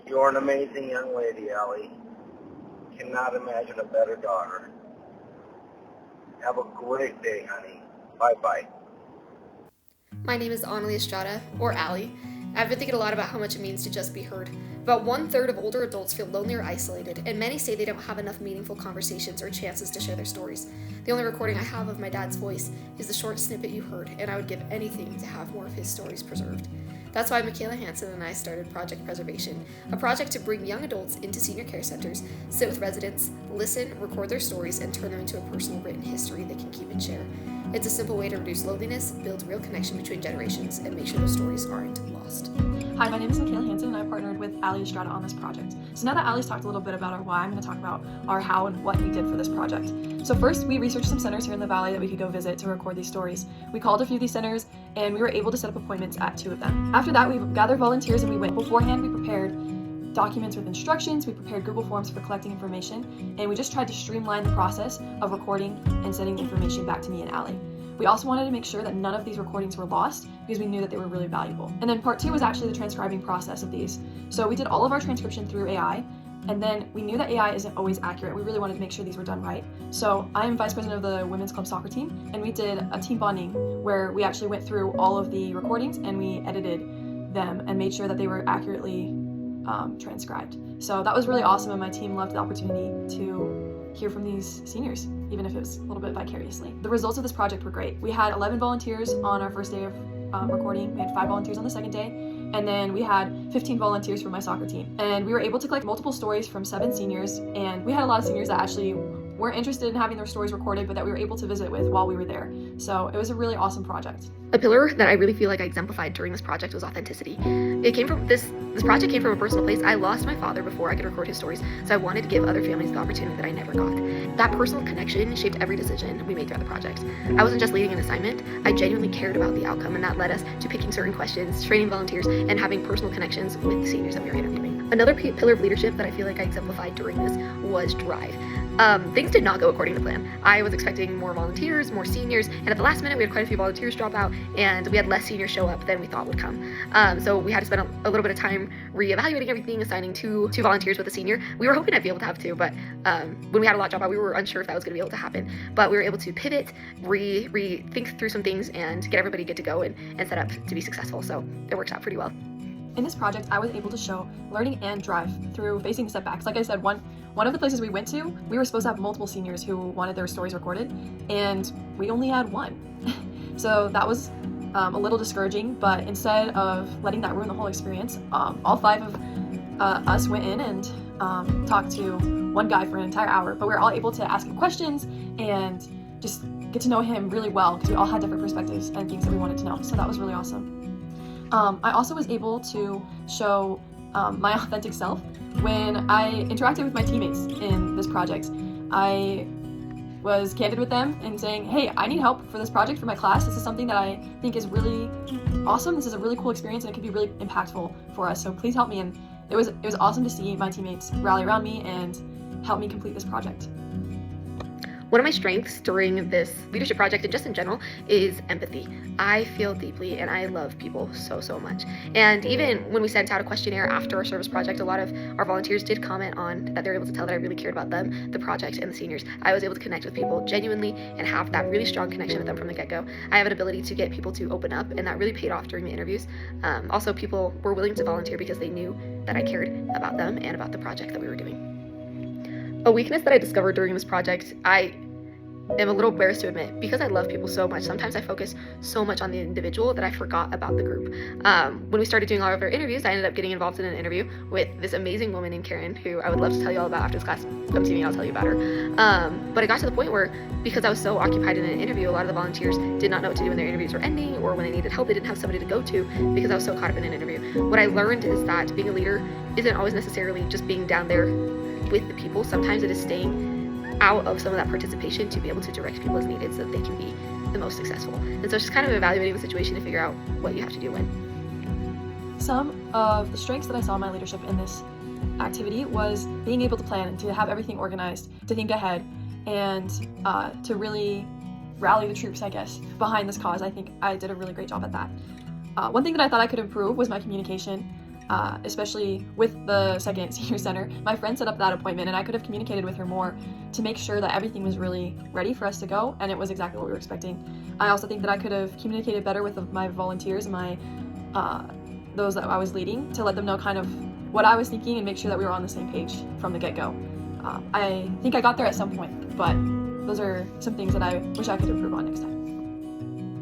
You're an amazing young lady, Allie. Cannot imagine a better daughter. Have a great day, honey. Bye-bye. My name is Onalee Estrada, or Allie. I've been thinking a lot about how much it means to just be heard. About 1/3 of older adults feel lonely or isolated, and many say they don't have enough meaningful conversations or chances to share their stories. The only recording I have of my dad's voice is the short snippet you heard, and I would give anything to have more of his stories preserved. That's why McKayla, Hansen, and I started Project Preservation, a project to bring young adults into senior care centers, sit with residents, listen, record their stories, and turn them into a personal written history they can keep and share. It's a simple way to reduce loneliness, build real connection between generations, and make sure those stories aren't lost. Hi, my name is McKayla Hansen, and I partnered with Allie Estrada on this project. So now that Allie's talked a little bit about our why, I'm going to talk about our how and what we did for this project. So first, we researched some centers here in the Valley that we could go visit to record these stories. We called a few of these centers, and we were able to set up appointments at 2 of them. After that, we gathered volunteers and we went. Beforehand, we prepared documents with instructions, we prepared Google Forms for collecting information, and we just tried to streamline the process of recording and sending the information back to me and Allie. We also wanted to make sure that none of these recordings were lost because we knew that they were really valuable. And then part 2 was actually the transcribing process of these. So we did all of our transcription through AI, and then we knew that AI isn't always accurate. We really wanted to make sure these were done right. So I'm vice president of the women's club soccer team, and we did a team bonding where we actually went through all of the recordings and we edited them and made sure that they were accurately transcribed. So that was really awesome, and my team loved the opportunity to hear from these seniors, even if it was a little bit vicariously. The results of this project were great. We had 11 volunteers on our first day of recording. We had 5 volunteers on the second day, and then we had 15 volunteers from my soccer team. And we were able to collect multiple stories from 7 seniors, and we had a lot of seniors that actually weren't interested in having their stories recorded, but that we were able to visit with while we were there. So it was a really awesome project. A pillar that I really feel like I exemplified during this project was authenticity. It came from this project came from a personal place. I lost my father before I could record his stories, so I wanted to give other families the opportunity that I never got. That personal connection shaped every decision we made throughout the project. I wasn't just leading an assignment, I genuinely cared about the outcome, and that led us to picking certain questions, training volunteers, and having personal connections with the seniors that we were interviewing. Another pillar of leadership that I feel like I exemplified during this was drive. Things did not go according to plan. I was expecting more volunteers, more seniors, and at the last minute we had quite a few volunteers drop out, and we had less seniors show up than we thought would come. So we had to spend a little bit of time re-evaluating everything, assigning two volunteers with a senior. We were hoping I'd be able to have 2, but when we had a lot drop out, we were unsure if that was going to be able to happen. But we were able to pivot, think through some things, and get everybody good to go and set up to be successful. So it works out pretty well. In this project, I was able to show learning and drive through facing setbacks. Like I said, one of the places we went to, we were supposed to have multiple seniors who wanted their stories recorded, and we only had 1. So that was a little discouraging, but instead of letting that ruin the whole experience, all 5 of us went in and talked to one guy for an entire hour, but we were all able to ask him questions and just get to know him really well because we all had different perspectives and things that we wanted to know. So that was really awesome. I also was able to show my authentic self when I interacted with my teammates in this project. I was candid with them and saying, hey, I need help for this project for my class. This is something that I think is really awesome. This is a really cool experience and it could be really impactful for us. So please help me. And it was awesome to see my teammates rally around me and help me complete this project. One of my strengths during this leadership project and just in general is empathy. I feel deeply and I love people so much. And even when we sent out a questionnaire after our service project, a lot of our volunteers did comment on that they were able to tell that I really cared about them, the project, and the seniors. I was able to connect with people genuinely and have that really strong connection with them from the get-go. I have an ability to get people to open up, and that really paid off during the interviews. Also, people were willing to volunteer because they knew that I cared about them and about the project that we were doing. A weakness that I discovered during this project, I am a little embarrassed to admit, because I love people so much, sometimes I focus so much on the individual that I forgot about the group. When we started doing all of our interviews, I ended up getting involved in an interview with this amazing woman named Karen, who I would love to tell you all about after this class. Come see me and I'll tell you about her. But it got to the point where, because I was so occupied in an interview, a lot of the volunteers did not know what to do when their interviews were ending, or when they needed help, they didn't have somebody to go to because I was so caught up in an interview. What I learned is that being a leader isn't always necessarily just being down there with the people. Sometimes it is staying out of some of that participation to be able to direct people as needed so that they can be the most successful. And so it's just kind of evaluating the situation to figure out what you have to do when. Some of the strengths that I saw in my leadership in this activity was being able to plan and to have everything organized, to think ahead, and to really rally the troops, I guess, behind this cause. I think I did a really great job at that. One thing that I thought I could improve was my communication. especially with the second senior center. My friend set up that appointment, and I could have communicated with her more to make sure that everything was really ready for us to go, and it was exactly what we were expecting. I also think that I could have communicated better with my volunteers and those that I was leading, to let them know kind of what I was thinking and make sure that we were on the same page from the get-go. I think I got there at some point, but those are some things that I wish I could improve on next time.